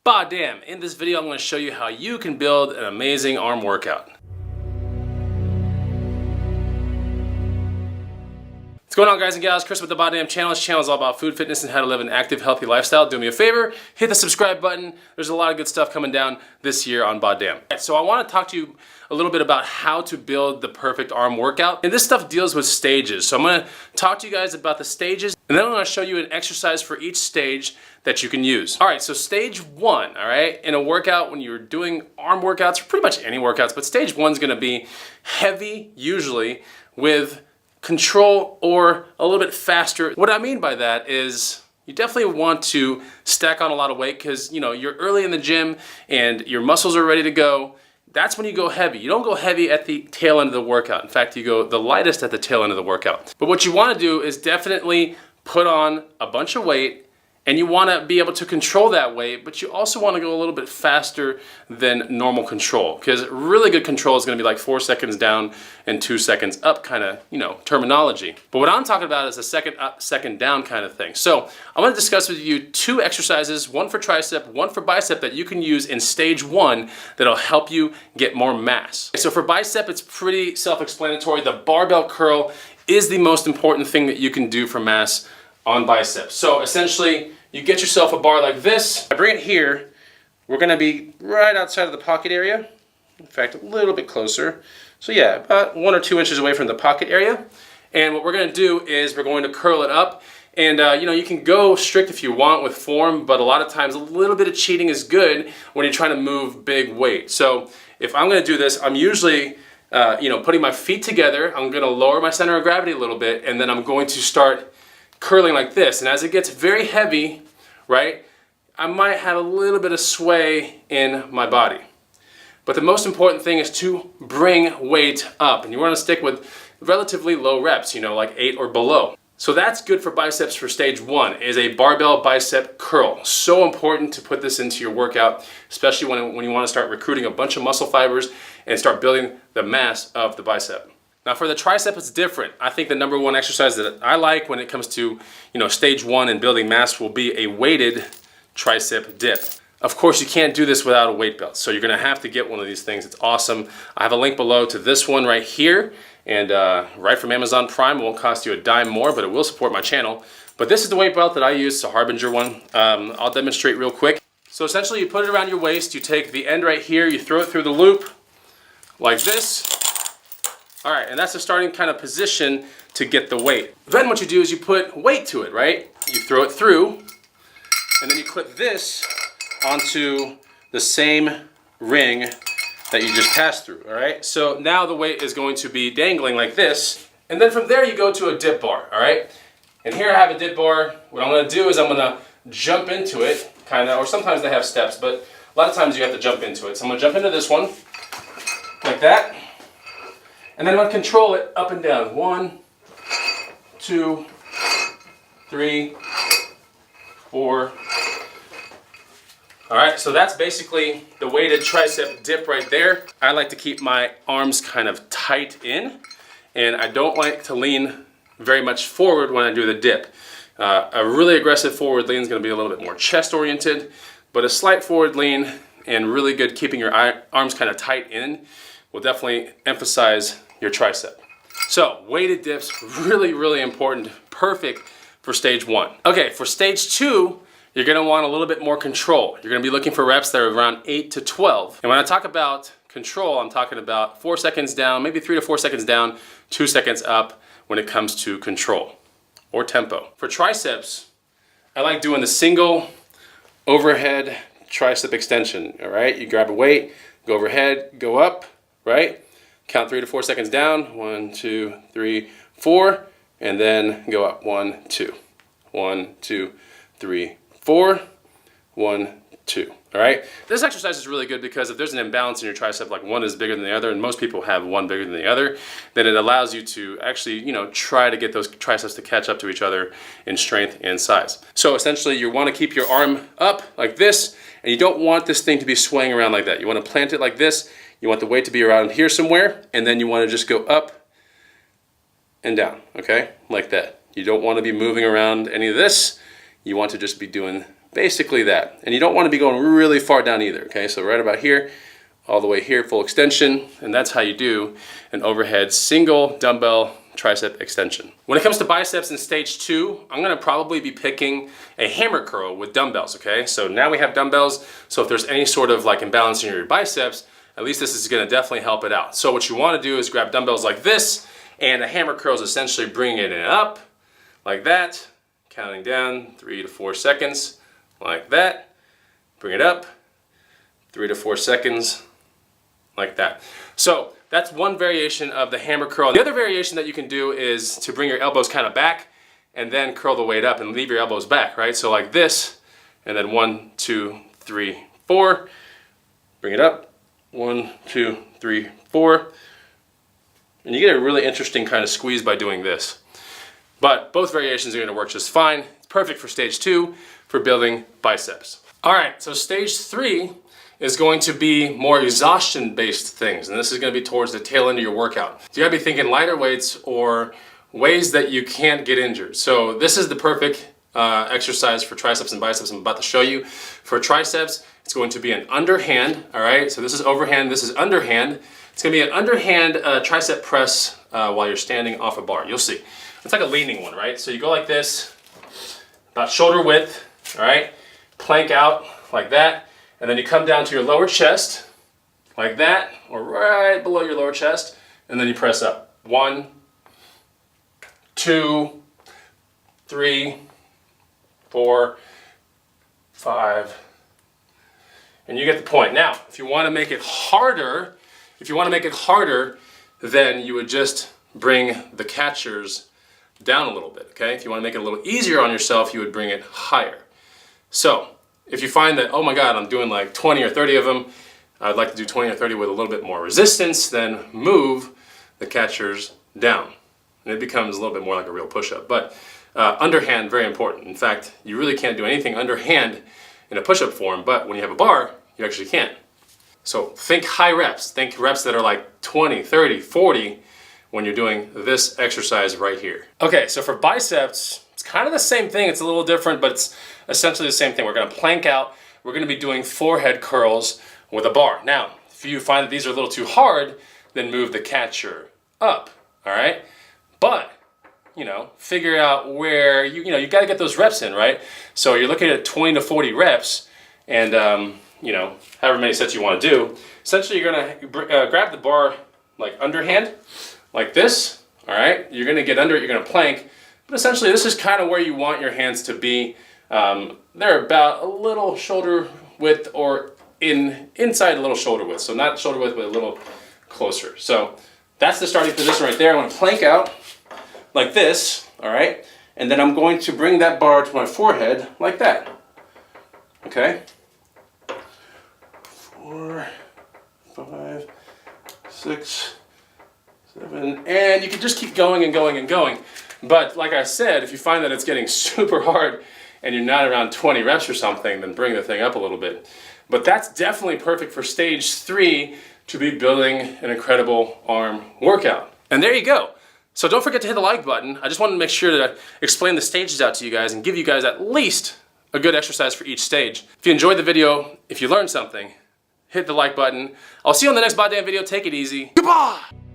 BODDAMN! In this video I'm going to show you how you can build an amazing arm workout. What's going on, guys and gals? Chris with the BODDAMN channel. This channel is all about food, fitness, and how to live an active, healthy lifestyle. Do me a favor, hit the subscribe button. There's a lot of good stuff coming down this year on BODDAMN. So I want to talk to you a little bit about how to build the perfect arm workout. And this stuff deals with stages. So I'm going to talk to you guys about the stages, and then I'm going to show you an exercise for each stage that you can use. All right, so stage one, all right, in a workout, when you're doing arm workouts, or pretty much any workouts, but stage one's going to be heavy, usually, with control or a little bit faster. What I mean by that is you definitely want to stack on a lot of weight because, you know, you're early in the gym and your muscles are ready to go. That's when you go heavy. You don't go heavy at the tail end of the workout. In fact, you go the lightest at the tail end of the workout. But what you want to do is definitely put on a bunch of weight, and you want to be able to control that weight, but you also want to go a little bit faster than normal control, because really good control is going to be like 4 seconds down and 2 seconds up kind of, you know, terminology. But what I'm talking about is a second up, second down kind of thing. So I'm going to discuss with you two exercises, one for tricep, one for bicep, that you can use in stage one that'll help you get more mass. So for bicep, it's pretty self-explanatory. The barbell curl is the most important thing that you can do for mass on biceps. So essentially, you get yourself a bar like this. I bring it here. We're gonna be right outside of the pocket area. In fact, a little bit closer. So yeah, about 1 or 2 inches away from the pocket area. And what we're gonna do is we're going to curl it up. And you know, you can go strict if you want with form, but a lot of times a little bit of cheating is good when you're trying to move big weight. So if I'm gonna do this, I'm usually you know, putting my feet together. I'm gonna lower my center of gravity a little bit, and then I'm going to start curling like this. And as it gets very heavy, right, I might have a little bit of sway in my body. But the most important thing is to bring weight up. And you want to stick with relatively low reps, you know, like 8 or below. So that's good for biceps for stage one, is a barbell bicep curl. So important to put this into your workout, especially when you want to start recruiting a bunch of muscle fibers and start building the mass of the bicep. Now for the tricep, it's different. I think the number one exercise that I like when it comes to, you know, stage one and building mass will be a weighted tricep dip. Of course, you can't do this without a weight belt, so you're gonna have to get one of these things. It's awesome. I have a link below to this one right here, and right from Amazon Prime. It won't cost you a dime more, but it will support my channel. But this is the weight belt that I use. It's a Harbinger one. I'll demonstrate real quick. So essentially, you put it around your waist, you take the end right here, you throw it through the loop like this. All right, and that's the starting kind of position to get the weight. Then what you do is you put weight to it, right? You throw it through, and then you clip this onto the same ring that you just passed through, all right? So now the weight is going to be dangling like this, and then from there you go to a dip bar, all right? And here I have a dip bar. What I'm gonna do is I'm gonna jump into it, kind of, or sometimes they have steps, but a lot of times you have to jump into it. So I'm gonna jump into this one, like that. And then I'm going to control it up and down. 1, 2, 3, 4. All right, so that's basically the weighted tricep dip right there. I like to keep my arms kind of tight in, and I don't like to lean very much forward when I do the dip. A really aggressive forward lean is going to be a little bit more chest oriented, but a slight forward lean and really good keeping your arms kind of tight in will definitely emphasize your tricep. So weighted dips, really, really important, perfect for stage one. Okay, for stage two, you're gonna want a little bit more control. You're gonna be looking for reps that are around 8 to 12. And when I talk about control, I'm talking about 4 seconds down, maybe 3 to 4 seconds down, 2 seconds up when it comes to control or tempo. For triceps, I like doing the single overhead tricep extension, all right? You grab a weight, go overhead, go up, right? Count 3 to 4 seconds down. 1, 2, 3, 4, and then go up. 1, 2, 1, 2, 3, 4, 1, 2. All right. This exercise is really good because if there's an imbalance in your tricep, like one is bigger than the other, and most people have one bigger than the other, then it allows you to actually, you know, try to get those triceps to catch up to each other in strength and size. So essentially, you want to keep your arm up like this, and you don't want this thing to be swaying around like that. You want to plant it like this. You want the weight to be around here somewhere, and then you want to just go up and down, okay? Like that. You don't want to be moving around any of this. You want to just be doing Basically that. And you don't want to be going really far down either, okay? So right about here, all the way here, full extension, and that's how you do an overhead single dumbbell tricep extension. When it comes to biceps in stage 2, I'm gonna probably be picking a hammer curl with dumbbells, okay? So now we have dumbbells, so if there's any sort of like imbalance in your biceps, at least this is gonna definitely help it out. So what you wanna do is grab dumbbells like this, and a hammer curl is essentially bringing it up, like that, counting down 3 to 4 seconds, like that, bring it up, 3 to 4 seconds, like that. So that's one variation of the hammer curl. The other variation that you can do is to bring your elbows kind of back and then curl the weight up and leave your elbows back, right? So like this, and then 1, 2, 3, 4. Bring it up, 1, 2, 3, 4. And you get a really interesting kind of squeeze by doing this. But both variations are gonna work just fine. It's perfect for stage 2 for building biceps. All right, so stage 3 is going to be more exhaustion-based things, and this is gonna be towards the tail end of your workout. So you gotta be thinking lighter weights or ways that you can't get injured. So this is the perfect exercise for triceps and biceps I'm about to show you. For triceps, it's going to be an underhand, all right? So this is overhand, this is underhand. It's gonna be an underhand tricep press while you're standing off a bar. You'll see. It's like a leaning one, right? So you go like this, about shoulder width, all right? Plank out like that. And then you come down to your lower chest, like that, or right below your lower chest, and then you press up. 1, 2, 3, 4, 5, and you get the point. Now, if you want to make it harder, then you would just bring the catchers down a little bit, okay? If you want to make it a little easier on yourself, you would bring it higher. So, if you find that, oh my God, I'm doing like 20 or 30 of them, I'd like to do 20 or 30 with a little bit more resistance, then move the catchers down. And it becomes a little bit more like a real push-up. But underhand, very important. In fact, you really can't do anything underhand in a push-up form, but when you have a bar, you actually can. So think high reps. Think reps that are like 20, 30, 40 when you're doing this exercise right here. Okay, so for biceps, it's kind of the same thing. It's a little different, but it's essentially the same thing. We're gonna plank out. We're gonna be doing forehead curls with a bar. Now, if you find that these are a little too hard, then move the catcher up, all right? But, you know, figure out where, you gotta get those reps in, right? So you're looking at 20 to 40 reps, and, you know, however many sets you wanna do. Essentially, you're gonna grab the bar like underhand, like this, all right? You're gonna get under it, you're gonna plank, but essentially this is kind of where you want your hands to be. They're about a little shoulder width or inside a little shoulder width. So not shoulder width, but a little closer. So that's the starting position right there. I'm gonna plank out like this, all right? And then I'm going to bring that bar to my forehead like that, okay? 4, 5, 6, 7, and you can just keep going and going and going. But like I said, if you find that it's getting super hard and you're not around 20 reps or something, then bring the thing up a little bit. But that's definitely perfect for stage 3 to be building an incredible arm workout. And there you go. So don't forget to hit the like button. I just wanted to make sure that I explain the stages out to you guys and give you guys at least a good exercise for each stage. If you enjoyed the video, if you learned something, hit the like button. I'll see you on the next BODDAMN video. Take it easy. Goodbye!